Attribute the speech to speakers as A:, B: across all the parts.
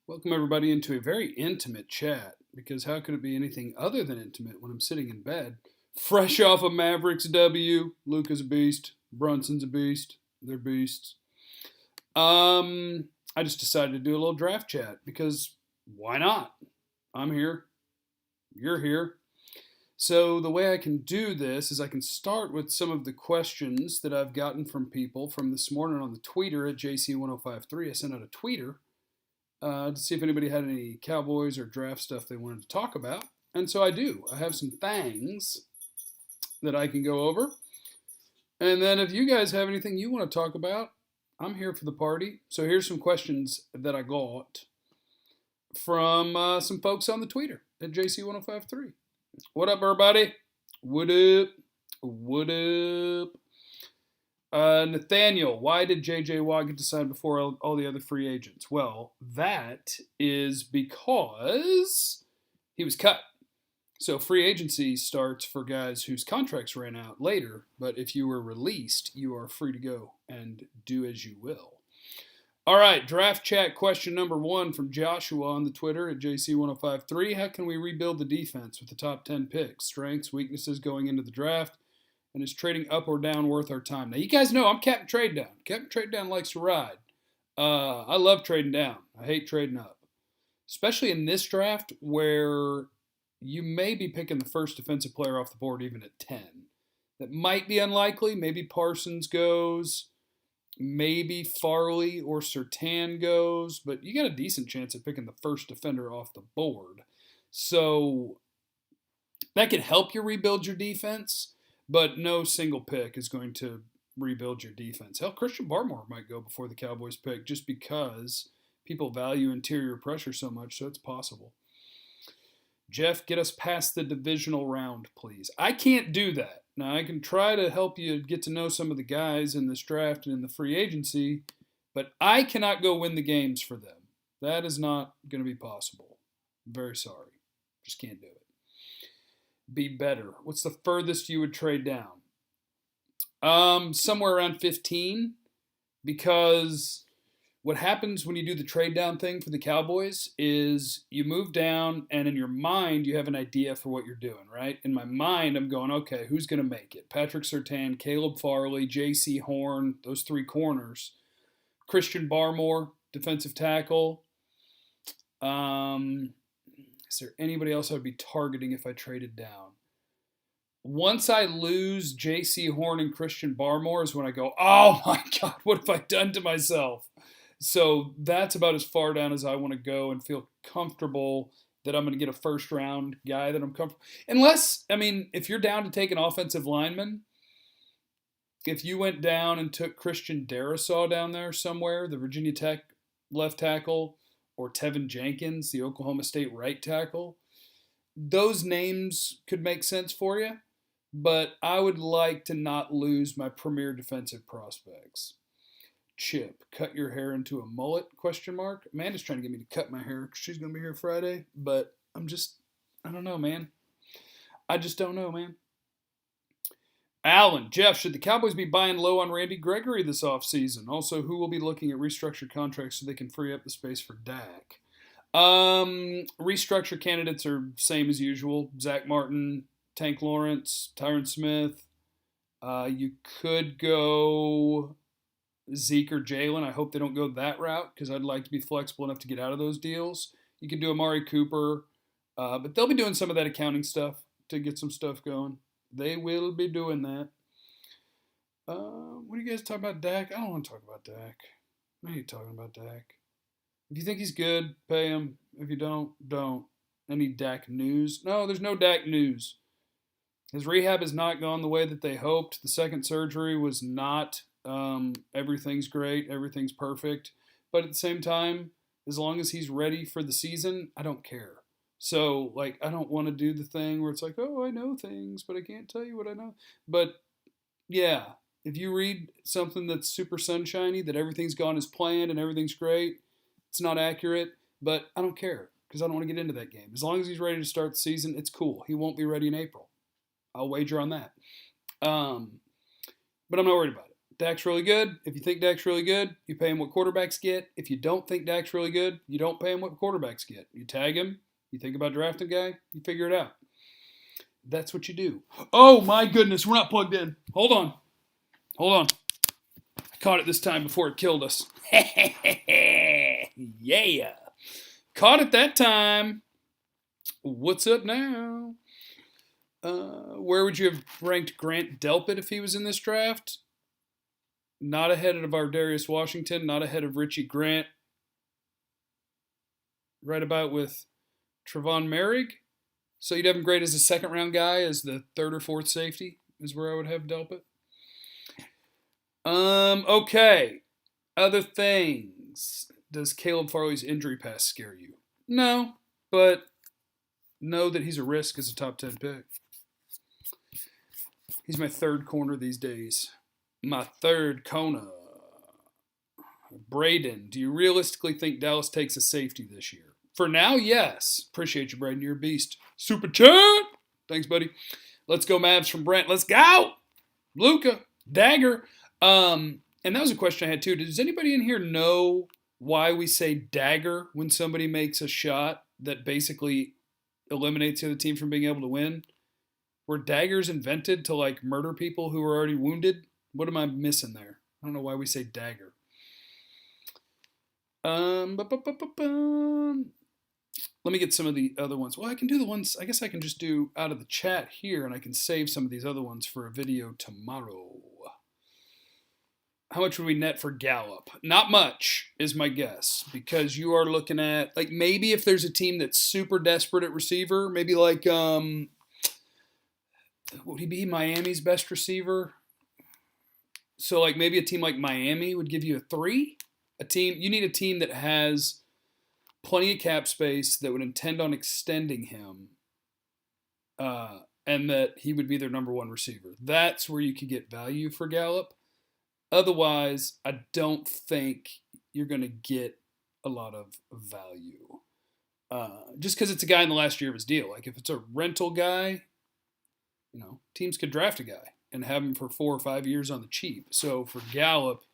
A: Welcome, everybody, into a very intimate chat, because how could it be anything other than intimate when I'm sitting in bed, fresh off a Mavericks W? Luka's a beast. Brunson's a beast. They're beasts. I just decided to do a little draft chat because why not? I'm here. You're here. So the way I can do this is I can start with some of the questions that I've gotten from people from this morning on the tweeter at JC1053. I sent out a tweeter to see if anybody had any Cowboys or draft stuff they wanted to talk about. And so I do. I have some things that I can go over. And then if you guys have anything you want to talk about, I'm here for the party. So here's some questions that I got from some folks on the tweeter at JC1053. What up, everybody? What up? What up? Nathaniel, why did J.J. Watt get to sign before all the other free agents? Well, that is because he was cut. So free agency starts for guys whose contracts ran out later, but if you were released, you are free to go and do as you will. All right, draft chat question number 1 from Joshua on the Twitter at JC1053. How can we rebuild the defense with the top 10 picks? Strengths, weaknesses going into the draft? And is trading up or down worth our time? Now, you guys know I'm Captain Trade Down. Captain Trade Down likes to ride. I love trading down. I hate trading up. Especially in this draft where you may be picking the first defensive player off the board even at 10. That might be unlikely. Maybe Parsons goes. Maybe Farley or Surtain goes. But you got a decent chance of picking the first defender off the board. So that could help you rebuild your defense. But no single pick is going to rebuild your defense. Hell, Christian Barmore might go before the Cowboys pick just because people value interior pressure so much, so it's possible. Jeff, get us past the divisional round, please. I can't do that. Now, I can try to help you get to know some of the guys in this draft and in the free agency, but I cannot go win the games for them. That is not going to be possible. I'm very sorry. Just can't do it. Be better. What's the furthest you would trade down? Somewhere around 15, because what happens when you do the trade down thing for the Cowboys is you move down and in your mind you have an idea for what you're doing, right? In my mind, I'm going, okay, who's going to make it? Patrick Surtain, Caleb Farley, J.C. Horn, those 3 corners. Christian Barmore, defensive tackle. Is there anybody else I would be targeting if I traded down? Once I lose J.C. Horn and Christian Barmore is when I go, oh my God, what have I done to myself? So that's about as far down as I want to go and feel comfortable that I'm going to get a first round guy that I'm comfortable. Unless, if you're down to take an offensive lineman, if you went down and took Christian Darrisaw down there somewhere, the Virginia Tech left tackle, or Tevin Jenkins, the Oklahoma State right tackle, those names could make sense for you, but I would like to not lose my premier defensive prospects. Chip, cut your hair into a mullet, ? Amanda's trying to get me to cut my hair because she's going to be here Friday, but I don't know, man. I just don't know, man. Alan, Jeff, should the Cowboys be buying low on Randy Gregory this offseason? Also, who will be looking at restructured contracts so they can free up the space for Dak? Restructure candidates are same as usual. Zach Martin, Tank Lawrence, Tyron Smith. You could go Zeke or Jalen. I hope they don't go that route because I'd like to be flexible enough to get out of those deals. You can do Amari Cooper, but they'll be doing some of that accounting stuff to get some stuff going. They will be doing that. What are you guys talking about, Dak? I don't want to talk about Dak. I ain't talking about Dak. If you think he's good, pay him. If you don't, don't. Any Dak news? No, there's no Dak news. His rehab has not gone the way that they hoped. The second surgery was not everything's great, everything's perfect. But at the same time, as long as he's ready for the season, I don't care. So, I don't want to do the thing where it's like, oh, I know things, but I can't tell you what I know. But, yeah, if you read something that's super sunshiny, that everything's gone as planned and everything's great, it's not accurate, but I don't care because I don't want to get into that game. As long as he's ready to start the season, it's cool. He won't be ready in April. I'll wager on that. But I'm not worried about it. Dak's really good. If you think Dak's really good, you pay him what quarterbacks get. If you don't think Dak's really good, you don't pay him what quarterbacks get. You tag him, you think about drafting a guy, you figure it out. That's what you do. Oh my goodness, we're not plugged in. Hold on. I caught it this time before it killed us. Yeah. Caught it that time. What's up now? Where would you have ranked Grant Delpit if he was in this draft? Not ahead of our Darius Washington, not ahead of Richie Grant. Right about with Trevon Merrick. So you'd have him great as a second-round guy, as the third or fourth safety, is where I would have Delpit. Okay. Other things. Does Caleb Farley's injury pass scare you? No, but know that he's a risk as a top 10 pick. He's my third corner these days. My third corner. Braden, do you realistically think Dallas takes a safety this year? For now, yes. Appreciate you, Braden. You're a beast. Super chat. Thanks, buddy. Let's go, Mavs from Brent. Let's go. Luca. Dagger. And that was a question I had, too. Does anybody in here know why we say dagger when somebody makes a shot that basically eliminates the other team from being able to win? Were daggers invented to, like, murder people who were already wounded? What am I missing there? I don't know why we say dagger. Let me get some of the other ones. Well, I can do the ones, I guess I can just do out of the chat here, and I can save some of these other ones for a video tomorrow. How much would we net for Gallup? Not much, is my guess, because you are looking at, like, maybe if there's a team that's super desperate at receiver, maybe like, would he be Miami's best receiver? So, like, maybe a team like Miami would give you a 3. You need a team that has plenty of cap space that would intend on extending him, and that he would be their number one receiver. That's where you could get value for Gallup. Otherwise, I don't think you're going to get a lot of value. Just because it's a guy in the last year of his deal. Like, if it's a rental guy, teams could draft a guy and have him for 4 or 5 years on the cheap. So for Gallup,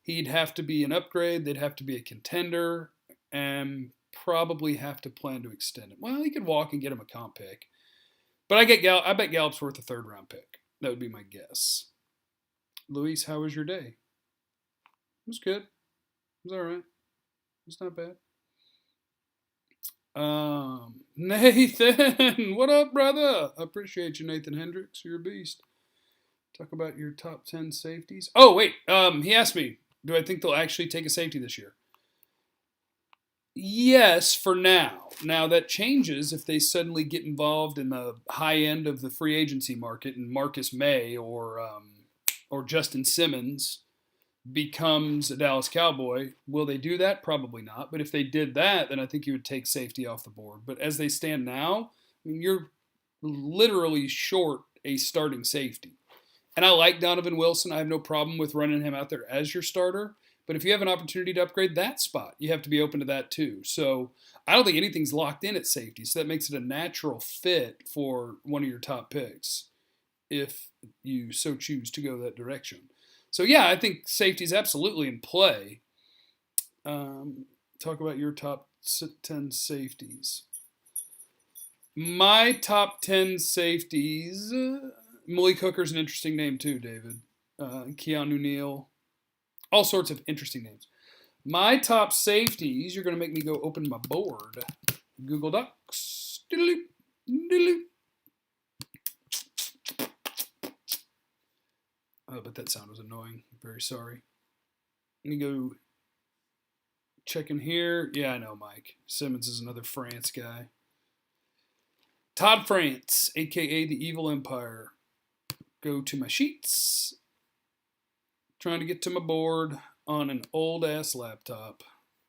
A: he'd have to be an upgrade. They'd have to be a contender and probably have to plan to extend him. Well, he could walk and get him a comp pick. But I bet Gallup's worth a third-round pick. That would be my guess. Luis, how was your day? It was good. It was all right. It's not bad. Nathan, what up, brother? I appreciate you, Nathan Hendricks. You're a beast. Talk about your top 10 safeties. Oh, wait. He asked me, do I think they'll actually take a safety this year? Yes, for now. Now, that changes if they suddenly get involved in the high end of the free agency market and Marcus May or Justin Simmons becomes a Dallas Cowboy. Will they do that? Probably not. But if they did that, then I think you would take safety off the board. But as they stand now, I mean, you're literally short a starting safety. And I like Donovan Wilson. I have no problem with running him out there as your starter. But if you have an opportunity to upgrade that spot, you have to be open to that too. So I don't think anything's locked in at safety. So that makes it a natural fit for one of your top picks if you so choose to go that direction. So yeah, I think safety is absolutely in play. Talk about your top 10 safeties. My top 10 safeties, Malik Hooker's an interesting name too, David. Keanu Neal. All sorts of interesting names. My top safeties, you're going to make me go open my board. Google Docs. Diddle-oo, diddle-oo. Oh, but that sound was annoying. Very sorry. Let me go check in here. Yeah, I know, Mike. Simmons is another France guy. Todd France, a.k.a. the Evil Empire. Go to my sheets. Trying to get to my board on an old-ass laptop.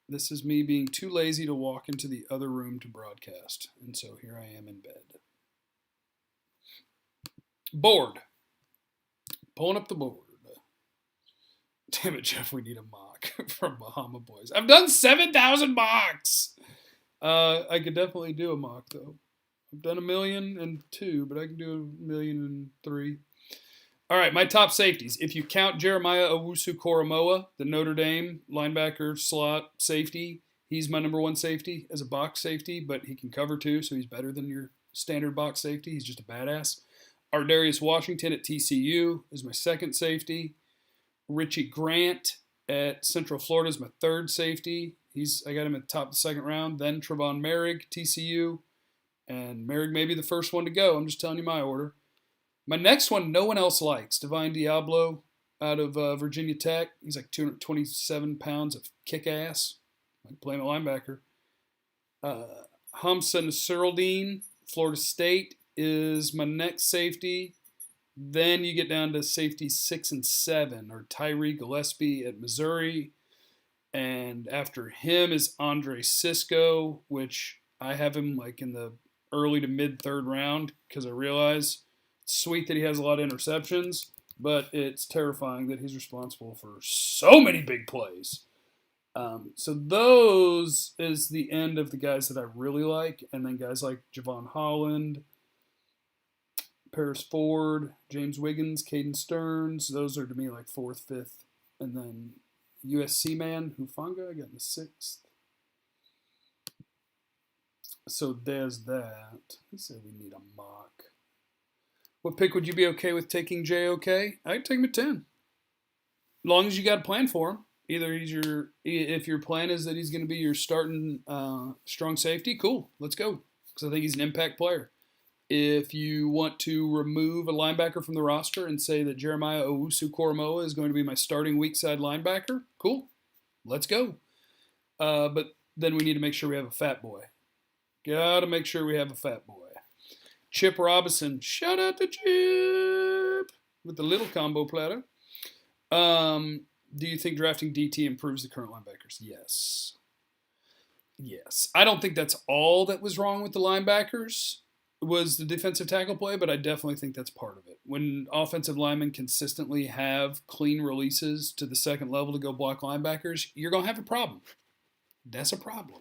A: This is me being too lazy to walk into the other room to broadcast. And so here I am in bed. Board. Pulling up the board. Damn it, Jeff, we need a mock from Bahama Boys. I've done 7,000 mocks! I could definitely do a mock, though. I've done 1,000,002, but I can do 1,003. All right, my top safeties. If you count Jeremiah Owusu-Koramoah, the Notre Dame linebacker slot safety, he's my number one safety as a box safety, but he can cover too, so he's better than your standard box safety. He's just a badass. Ardarius Washington at TCU is my second safety. Richie Grant at Central Florida is my third safety. I got him at the top of the second round. Then Trevon Merrick, TCU. And Merrick may be the first one to go. I'm just telling you my order. My next one, no one else likes. Divine Diablo out of Virginia Tech. He's like 227 pounds of kick-ass. I can play him at linebacker. Hamza Nasruddin, Florida State, is my next safety. Then you get down to safety 6 and 7, or Tyree Gillespie at Missouri. And after him is Andre Cisco, which I have him like in the early to mid third round because I realize it's sweet that he has a lot of interceptions, but it's terrifying that he's responsible for so many big plays. So those is the end of the guys that I really like. And then guys like Javon Holland, Paris Ford, James Wiggins, Caden Stearns. Those are to me like 4th, 5th. And then USC man, Hufanga, I got in the 6th. So there's that. Let's say we need a mock. What pick would you be okay with taking JOK? I'd take him at 10. As long as you got a plan for him. Either if your plan is that he's going to be your starting strong safety, cool, let's go. Because I think he's an impact player. If you want to remove a linebacker from the roster and say that Jeremiah Owusu-Koramoah is going to be my starting weak side linebacker, cool, let's go. But then we need to make sure we have a fat boy. Got to make sure we have a fat boy. Chip Robinson, shout out to Chip with the little combo platter. Do you think drafting DT improves the current linebackers? Yes. Yes. I don't think that's all that was wrong with the linebackers was the defensive tackle play, but I definitely think that's part of it. When offensive linemen consistently have clean releases to the second level to go block linebackers, you're going to have a problem. That's a problem.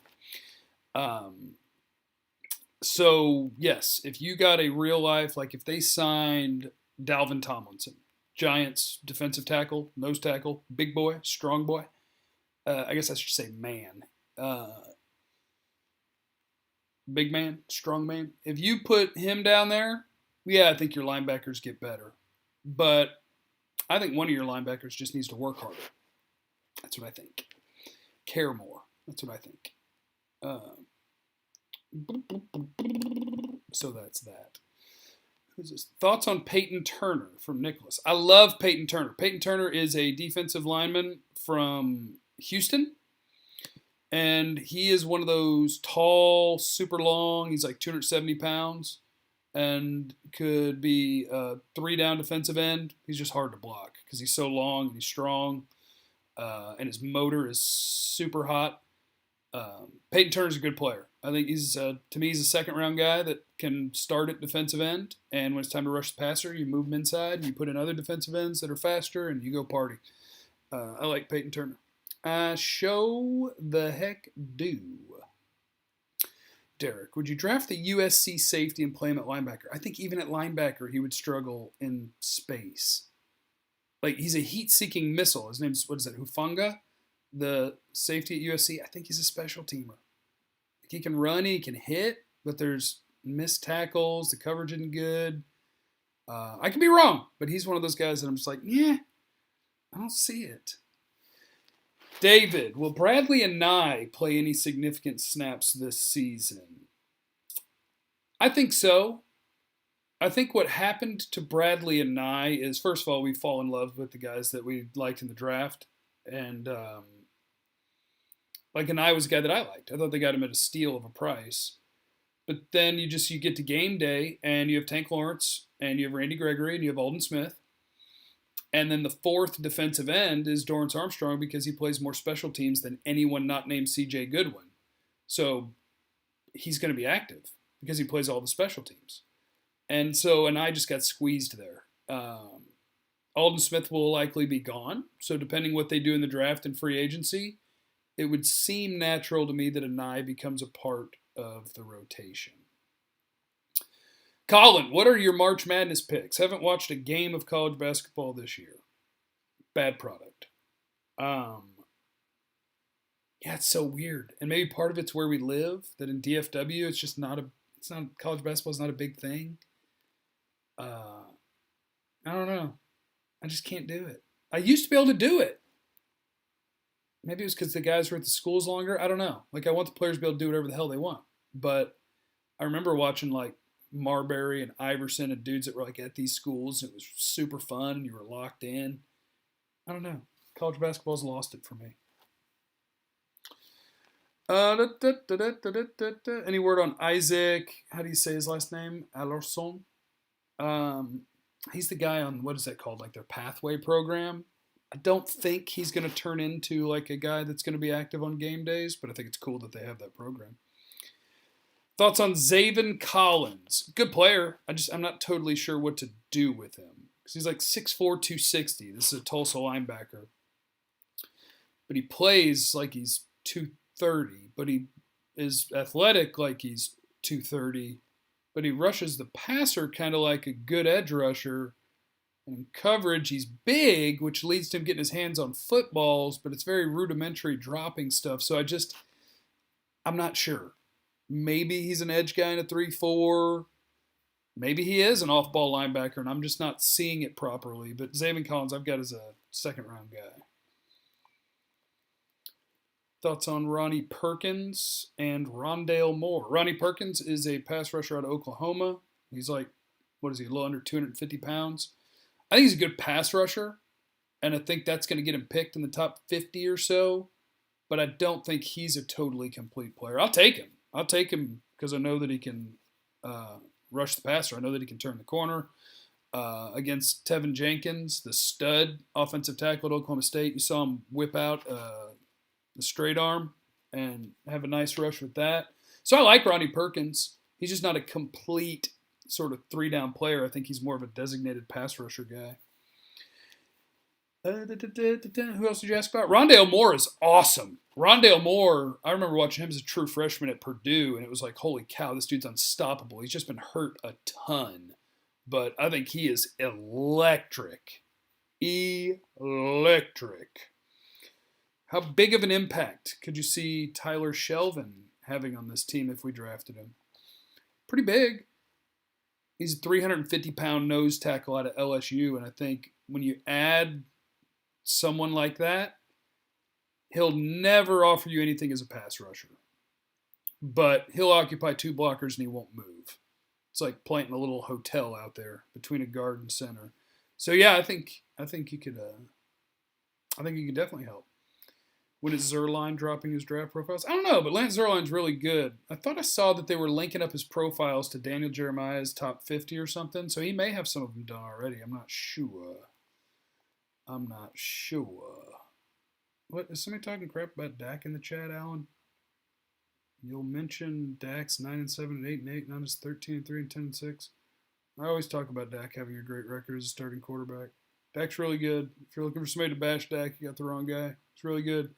A: So, yes, if you got a real life, like if they signed Dalvin Tomlinson, Giants defensive tackle, nose tackle, big boy, strong boy. I guess I should say man. Big man, strong man. If you put him down there, yeah, I think your linebackers get better. But I think one of your linebackers just needs to work harder. That's what I think. Care more. That's what I think. So that's that. Who's this? Thoughts on Peyton Turner from Nicholas. I love Peyton Turner. Peyton Turner is a defensive lineman from Houston. And he is one of those tall, super long. He's like 270 pounds and could be a 3-down defensive end. He's just hard to block because he's so long and he's strong. And his motor is super hot. Peyton Turner's a good player. I think to me, he's a second-round guy that can start at defensive end. And when it's time to rush the passer, you move him inside, and you put in other defensive ends that are faster, and you go party. I like Peyton Turner. Show the heck do. Derek, would you draft the USC safety and play him at linebacker? I think even at linebacker, he would struggle in space. Like, he's a heat-seeking missile. His name's, what is that, Hufanga? The safety at USC, I think he's a special teamer. He can run, he can hit, but there's missed tackles, the coverage isn't good. I could be wrong, but he's one of those guys that I'm just like, yeah, I don't see it. David, will Bradley and Nye play any significant snaps this season? I think so. I think what happened to Bradley and Nye is, first of all, we fall in love with the guys that we liked in the draft. And like Nye was a guy that I liked. I thought they got him at a steal of a price. But then you get to game day, and you have Tank Lawrence, and you have Randy Gregory, and you have Alden Smith. And then the fourth defensive end is Dorrance Armstrong because he plays more special teams than anyone not named C.J. Goodwin. So he's going to be active because he plays all the special teams. And I just got squeezed there. Alden Smith will likely be gone. So depending what they do in the draft and free agency, it would seem natural to me that a Nye becomes a part of the rotation. Colin, what are your March Madness picks? Haven't watched a game of college basketball this year. Bad product. Yeah, it's so weird. And maybe part of it's where we live, that in DFW it's just not college basketball is not a big thing. I don't know. I just can't do it. I used to be able to do it. Maybe it was because the guys were at the schools longer. I don't know. Like, I want the players to be able to do whatever the hell they want. But I remember watching, like, Marbury and Iverson and dudes that were, like, at these schools. And it was super fun, and you were locked in. I don't know. College basketball's lost it for me. Any word on Isaac? How do you say his last name? Alorson. He's the guy on, what is that called? Like their pathway program. I don't think he's going to turn into like a guy that's going to be active on game days, but I think it's cool that they have that program. Thoughts on Zavin Collins? Good player. I'm not totally sure what to do with him because he's like 6'4", 260. This is a Tulsa linebacker, but he plays like he's 230. But he is athletic like he's 230. But he rushes the passer kind of like a good edge rusher. And in coverage, he's big, which leads to him getting his hands on footballs, but it's very rudimentary dropping stuff. So I'm not sure. Maybe he's an edge guy in a 3-4. Maybe he is an off-ball linebacker, and I'm just not seeing it properly. But Zavin Collins, I've got as a second-round guy. Thoughts on Ronnie Perkins and Rondale Moore. Ronnie Perkins is a pass rusher out of Oklahoma. He's like, what is he, a little under 250 pounds? I think he's a good pass rusher, and I think that's going to get him picked in the top 50 or so, but I don't think he's a totally complete player. I'll take him. I'll take him because I know that he can rush the passer. I know that he can turn the corner. Against Tevin Jenkins, the stud offensive tackle at Oklahoma State, you saw him whip out the straight arm and have a nice rush with that. So I like Ronnie Perkins. He's just not a complete sort of three-down player. I think he's more of a designated pass rusher guy. Who else did you ask about? Rondale Moore is awesome. Rondale Moore, I remember watching him as a true freshman at Purdue, and it was like, holy cow, this dude's unstoppable. He's just been hurt a ton. But I think he is electric. Electric. How big of an impact could you see Tyler Shelvin having on this team if we drafted him? Pretty big. He's a 350-pound nose tackle out of LSU, and I think when you add someone like that, he'll never offer you anything as a pass rusher. But he'll occupy two blockers and he won't move. It's like planting a little hotel out there between a guard and center. So yeah, I think he could definitely help. When is Zerline dropping his draft profiles? I don't know, but Lance Zerline's really good. I thought I saw that they were linking up his profiles to Daniel Jeremiah's top 50 or something, so he may have some of them done already. I'm not sure. What, is somebody talking crap about Dak in the chat, Alan? You'll mention Dak's 9-7 and 8-8, not his 13-3 and 10-6. I always talk about Dak having a great record as a starting quarterback. Dak's really good. If you're looking for somebody to bash Dak, you got the wrong guy. It's really good.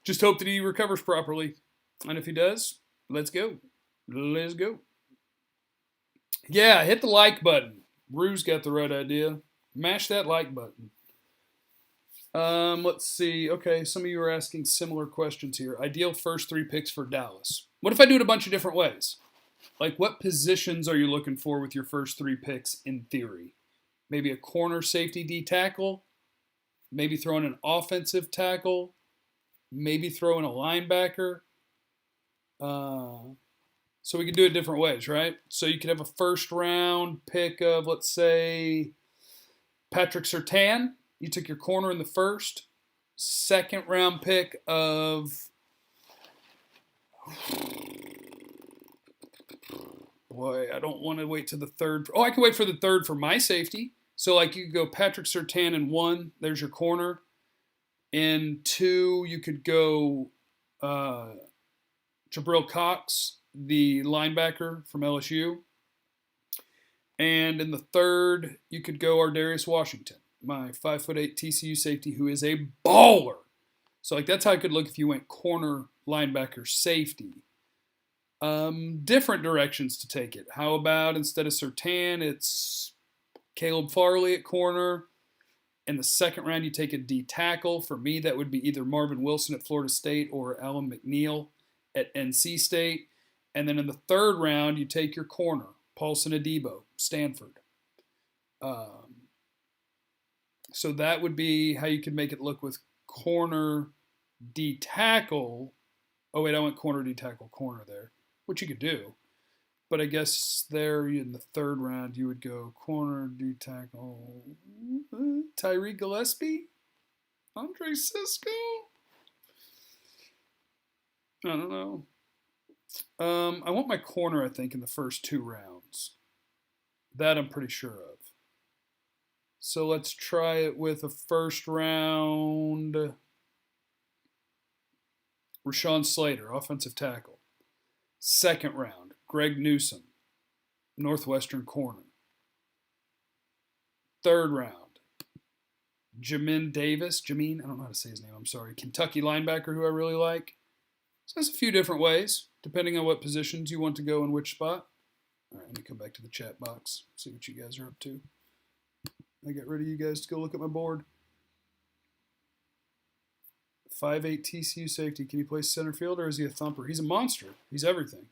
A: Just hope that he recovers properly. And if he does, let's go. Let's go. Yeah, hit the like button. Rue's got the right idea. Mash that like button. Let's see. Okay, some of you are asking similar questions here. Ideal first 3 picks for Dallas. What if I do it a bunch of different ways? Like, what positions are you looking for with your first 3 picks in theory? Maybe a corner, safety, D tackle. Maybe throw in an offensive tackle. Maybe throw in a linebacker. So we can do it different ways, right? So you could have a first round pick of, let's say, Patrick Surtain. You took your corner in the first. Second round pick of, boy, I don't want to wait to the third. Oh, I can wait for the third for my safety. So, like, you could go Patrick Surtain in 1. There's your corner. In 2, you could go Jabril Cox, the linebacker from LSU. And in the 3rd, you could go Ardarius Washington, my 5'8" TCU safety who is a baller. So, like, that's how it could look if you went corner, linebacker, safety. Different directions to take it. How about instead of Surtain, it's Caleb Farley at corner. In the second round, you take a D tackle. For me, that would be either Marvin Wilson at Florida State or Alan McNeil at NC State. And then in the third round, you take your corner, Paulson Adebo, Stanford. So that would be how you could make it look with corner D tackle. Oh, wait, I went corner D tackle corner there, which you could do. But I guess there in the third round, you would go corner D tackle Tyree Gillespie, Andre Cisco. I don't know. I want my corner, I think, in the first 2 rounds. That I'm pretty sure of. So let's try it with a first round. Rashawn Slater, offensive tackle. Second round, Greg Newsome, Northwestern corner. Third round, Jamin Davis. Jamin, I don't know how to say his name, I'm sorry. Kentucky linebacker who I really like. So there's a few different ways, depending on what positions you want to go in which spot. All right, let me come back to the chat box, see what you guys are up to. I get ready, you guys, to go look at my board. 5'8" TCU safety. Can he play center field or is he a thumper? He's a monster. He's everything.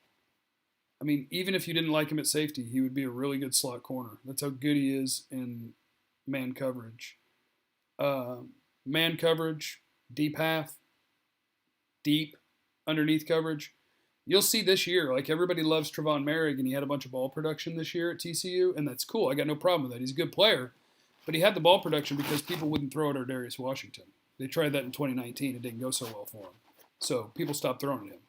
A: I mean, even if you didn't like him at safety, he would be a really good slot corner. That's how good he is in man coverage. Man coverage, deep half, deep underneath coverage. You'll see this year, like everybody loves Trevon Merrick, and he had a bunch of ball production this year at TCU, and that's cool. I got no problem with that. He's a good player, but he had the ball production because people wouldn't throw it at Darius Washington. They tried that in 2019. It didn't go so well for him. So people stopped throwing at him.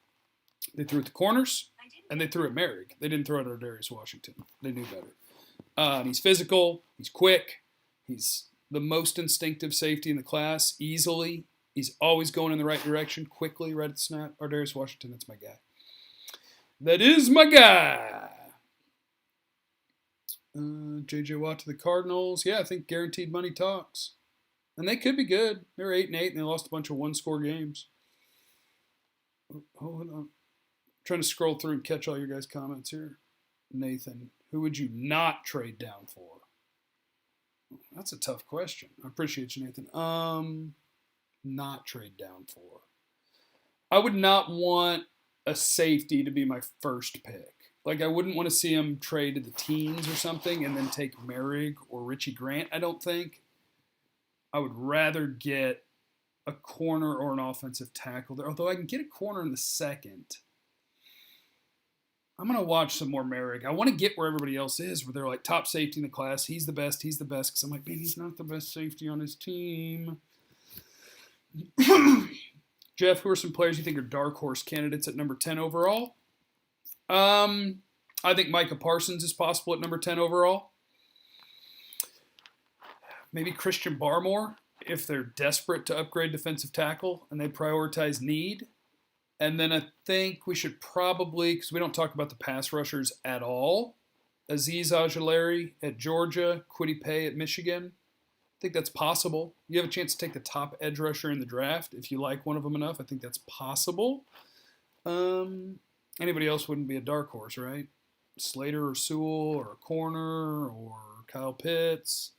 A: They threw at the corners, and they threw at Merrick. They didn't throw it at Darius Washington. They knew better. He's physical. He's quick. He's the most instinctive safety in the class, easily. He's always going in the right direction, quickly, right at the snap. Or Darius Washington, that's my guy. That is my guy. J.J. Watt to the Cardinals. Yeah, I think guaranteed money talks. And they could be good. They're 8-8, and they lost a bunch of one-score games. Hold on. I'm trying to scroll through and catch all your guys' comments here. Nathan, who would you not trade down for? That's a tough question. I appreciate you, Nathan. Not trade down for. I would not want a safety to be my first pick. Like, I wouldn't want to see him trade to the teens or something and then take Merrick or Richie Grant, I don't think. I would rather get a corner or an offensive tackle there. Although I can get a corner in the second. I'm going to watch some more Merrick. I want to get where everybody else is, where they're like top safety in the class. He's the best. Because I'm like, man, he's not the best safety on his team. Jeff, who are some players you think are dark horse candidates at number 10 overall? I think Micah Parsons is possible at number 10 overall. Maybe Christian Barmore, if they're desperate to upgrade defensive tackle and they prioritize need. And then I think we should probably, because we don't talk about the pass rushers at all, Azeez Ojulari at Georgia, Kwity Paye at Michigan. I think that's possible. You have a chance to take the top edge rusher in the draft if you like one of them enough. I think that's possible. Anybody else wouldn't be a dark horse, right? Slater or Sewell or a corner or Kyle Pitts.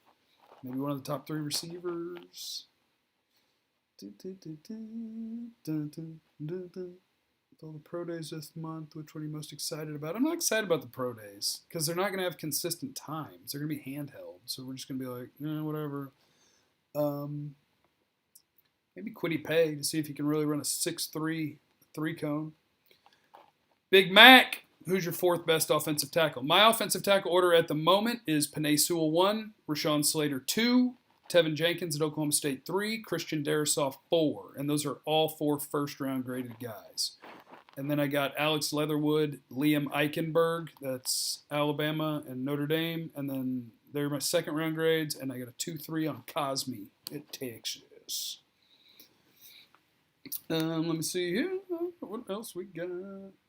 A: Maybe one of the top 3 receivers. With all the pro days this month, which one are you most excited about? I'm not excited about the pro days because they're not going to have consistent times. They're going to be handheld, so we're just going to be like, whatever. Maybe Kwity Paye to see if he can really run a 6'3" 3-cone. Big Mac, who's your 4th best offensive tackle? My offensive tackle order at the moment is Penei Sewell 1, Rashawn Slater 2, Tevin Jenkins at Oklahoma State 3, Christian Darrisaw 4. And those are all 4 first-round graded guys. And then I got Alex Leatherwood, Liam Eichenberg, that's Alabama and Notre Dame. And then they're my second-round grades. And I got a 2-3 on Cosme at Texas. Let me see here. What else we got?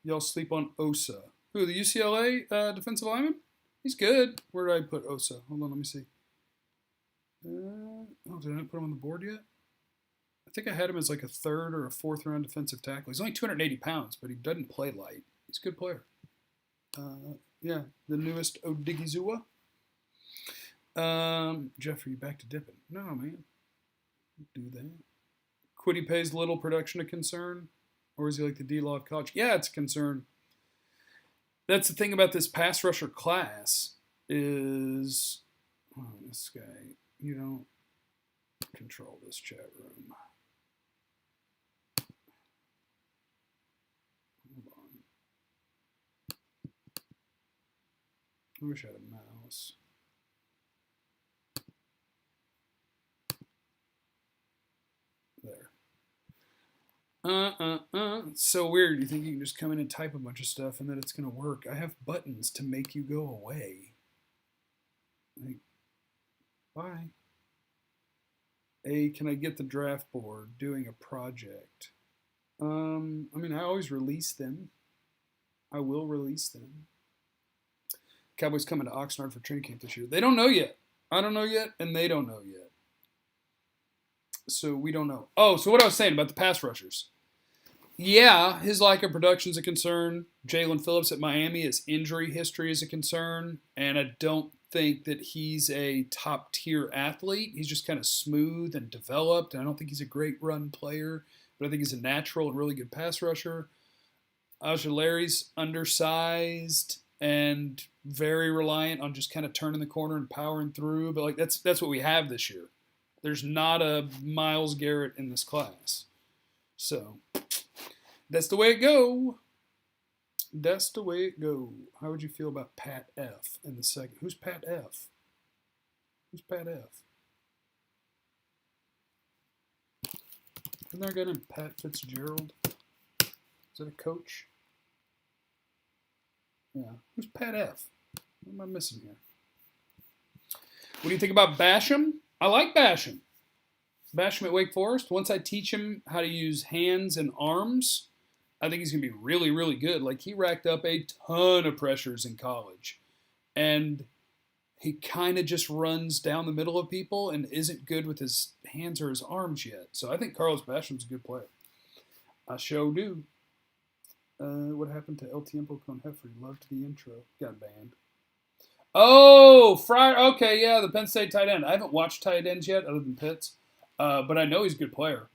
A: Y'all sleep on Osa. Who, the UCLA defensive lineman? He's good. Where did I put Osa? Hold on, let me see. Did I not put him on the board yet? I think I had him as like a 3rd or a 4th round defensive tackle. He's only 280 pounds, but he doesn't play light. He's a good player. Yeah, the newest Odigizua. Jeff, are you back to dipping? No, man. Do that. Quiddy pays little production a concern? Or is he like the D-Law of college? Yeah, it's a concern. That's the thing about this pass rusher class is, this guy, you don't control this chat room. Hold on. I wish I had a mouse. There. It's so weird. You think you can just come in and type a bunch of stuff and that it's going to work. I have buttons to make you go away. Like, why? Can I get the draft board doing a project? I mean, I always release them. I will release them. Cowboys coming to Oxnard for training camp this year. They don't know yet. I don't know yet, and they don't know yet. So we don't know. Oh, so what I was saying about the pass rushers. Yeah, his lack of production is a concern. Jalen Phillips at Miami, his injury history is a concern. And I don't think that he's a top-tier athlete. He's just kind of smooth and developed. And I don't think he's a great run player. But I think he's a natural and really good pass rusher. Ojulari's undersized and very reliant on just kind of turning the corner and powering through. But like that's what we have this year. There's not a Myles Garrett in this class. So that's the way it go. That's the way it go. How would you feel about Pat F in the second? Who's Pat F? Who's Pat F? Isn't there a guy named Pat Fitzgerald? Is that a coach? Yeah. Who's Pat F? What am I missing here? What do you think about Basham? I like Basham. Basham at Wake Forest. Once I teach him how to use hands and arms, I think he's going to be really, really good. Like, he racked up a ton of pressures in college. And he kind of just runs down the middle of people and isn't good with his hands or his arms yet. So I think Carlos Basham's a good player. I sure do. What happened to El Tiempo con Jeffrey? Loved the intro. Got banned. Oh, Fryer. Okay, yeah, the Penn State tight end. I haven't watched tight ends yet other than Pitts, but I know he's a good player.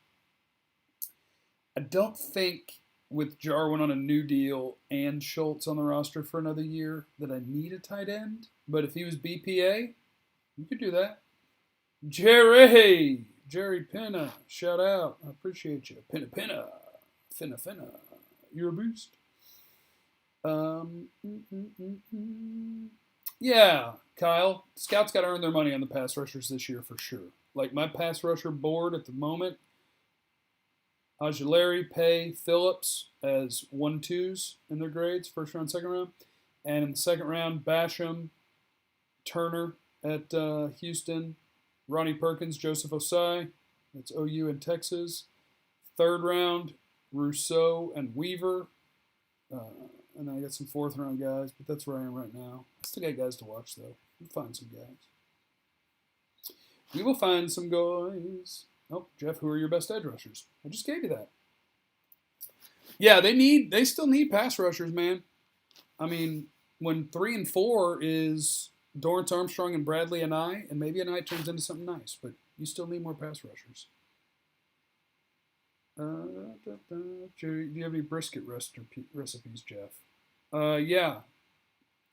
A: I don't think with Jarwin on a new deal and Schultz on the roster for another year that I need a tight end. But if he was BPA, you could do that. Jerry Pinna, shout out. I appreciate you. Pinna. You're a beast. Yeah, Kyle. Scouts got to earn their money on the pass rushers this year for sure. Like my pass rusher board at the moment, Ojulari, Pay, Phillips as 1-2s in their grades, first round, second round. And in the second round, Basham, Turner at Houston, Ronnie Perkins, Joseph Osai. That's OU in Texas. Third round, Rousseau and Weaver. And then I got some fourth round guys, but that's where I am right now. I still got guys to watch, though. We'll find some guys. We will find some guys. Oh, Jeff, who are your best edge rushers? I just gave you that. Yeah, they still need pass rushers, man. I mean, when 3 and 4 is Dorrance Armstrong and Bradley and I, and maybe an I turns into something nice, but you still need more pass rushers. Jerry, do you have any brisket recipes, Jeff? Yeah.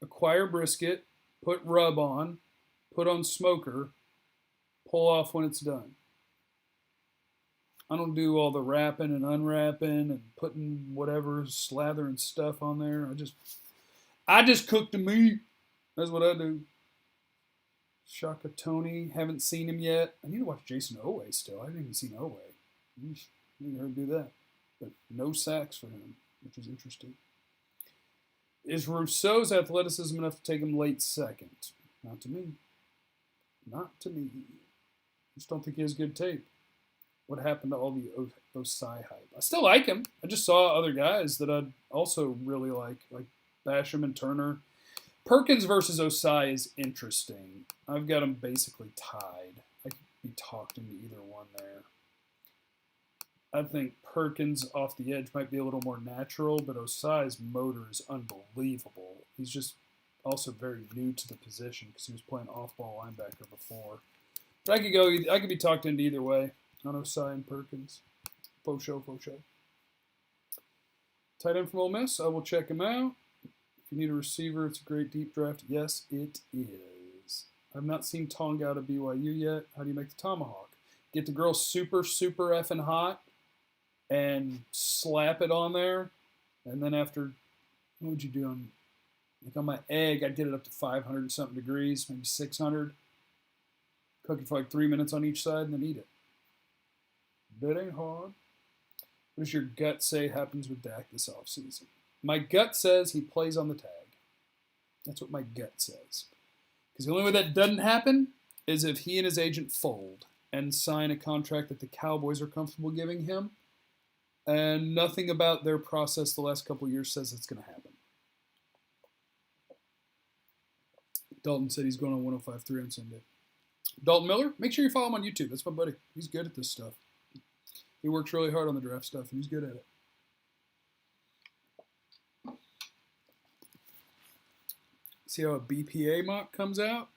A: Acquire brisket, put rub on, put on smoker, pull off when it's done. I don't do all the wrapping and unwrapping and putting whatever slathering stuff on there. I just cook the meat. That's what I do. Shaka Tony, haven't seen him yet. I need to watch Jason Owe still. I haven't even seen Owe. I need her to do that. But no sacks for him, which is interesting. Is Rousseau's athleticism enough to take him late second? Not to me. Not to me. I just don't think he has good tape. What happened to all the Osai hype? I still like him. I just saw other guys that I'd also really like Basham and Turner. Perkins versus Osai is interesting. I've got them basically tied. I could be talked into either one there. I think Perkins off the edge might be a little more natural, but Osai's motor is unbelievable. He's just also very new to the position because he was playing off-ball linebacker before. But I could be talked into either way on Osai and Perkins. Faux show. Tight end from Ole Miss, I will check him out. If you need a receiver, it's a great deep draft. Yes, it is. I've not seen Tonga out of BYU yet. How do you make the tomahawk? Get the grill super effing hot and slap it on there. And then after, what would you do on my egg, I'd get it up to 500 and something degrees, maybe 600. Cook it for like 3 minutes on each side and then eat it. That ain't hard. What does your gut say happens with Dak this offseason? My gut says he plays on the tag. That's what my gut says. Because the only way that doesn't happen is if he and his agent fold and sign a contract that the Cowboys are comfortable giving him. And nothing about their process the last couple of years says it's going to happen. Dalton said he's going on 105.3 on Sunday. Dalton Miller, make sure you follow him on YouTube. That's my buddy. He's good at this stuff. He works really hard on the draft stuff, and he's good at it. See how a BPA mock comes out?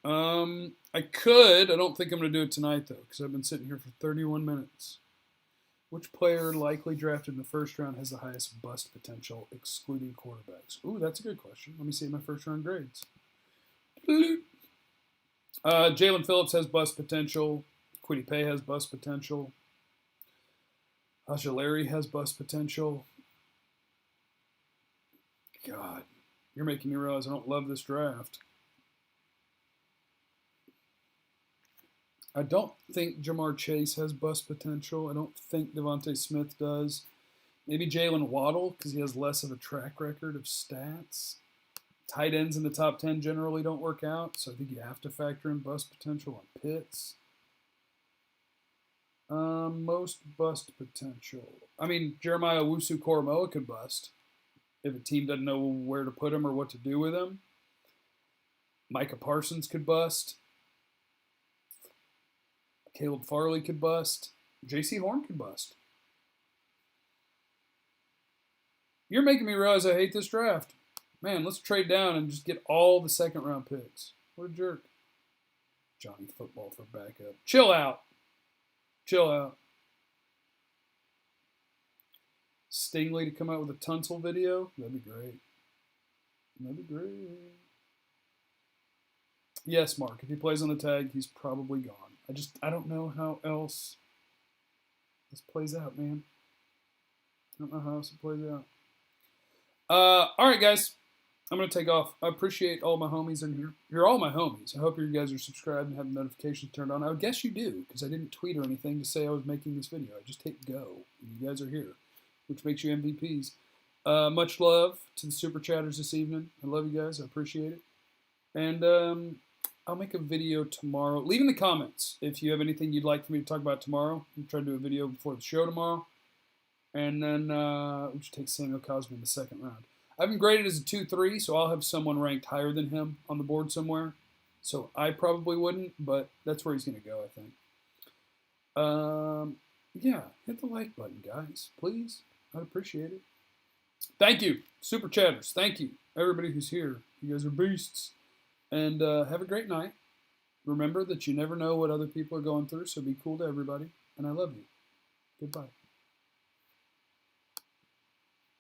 A: I could. I don't think I'm going to do it tonight, though, because I've been sitting here for 31 minutes. Which player likely drafted in the first round has the highest bust potential, excluding quarterbacks? Ooh, that's a good question. Let me see my first round grades. Jalen Phillips has bust potential. Kwity Paye has bust potential. Larry has bust potential. God, you're making me realize I don't love this draft. I don't think Jamar Chase has bust potential. I don't think Devontae Smith does. Maybe Jalen Waddle because he has less of a track record of stats. Tight ends in the top 10 generally don't work out, so I think you have to factor in bust potential on Pitts. Most bust potential. I mean, Jeremiah Owusu-Koramoah could bust if a team doesn't know where to put him or what to do with him. Micah Parsons could bust. Caleb Farley could bust. J.C. Horn could bust. You're making me realize I hate this draft. Man, let's trade down and just get all the second-round picks. What a jerk. Johnny Football for backup. Chill out. Stingley to come out with a Tunsil video? That'd be great. Yes, Mark. If he plays on the tag, he's probably gone. I don't know how else this plays out, man. I don't know how else it plays out. All right, guys. I'm going to take off. I appreciate all my homies in here. You're all my homies. I hope you guys are subscribed and have the notifications turned on. I would guess you do, because I didn't tweet or anything to say I was making this video. I just hit go, and you guys are here, which makes you MVPs. Much love to the Super Chatters this evening. I love you guys. I appreciate it. And I'll make a video tomorrow. Leave in the comments if you have anything you'd like for me to talk about tomorrow. I'm trying to do a video before the show tomorrow. And then we should take Samuel Cosby in the second round. I have him graded as a 2-3, so I'll have someone ranked higher than him on the board somewhere. So I probably wouldn't, but that's where he's going to go, I think. Yeah, hit the like button, guys. Please. I'd appreciate it. Thank you, Super Chatters. Thank you, everybody who's here. You guys are beasts. And have a great night. Remember that you never know what other people are going through, so be cool to everybody. And I love you. Goodbye.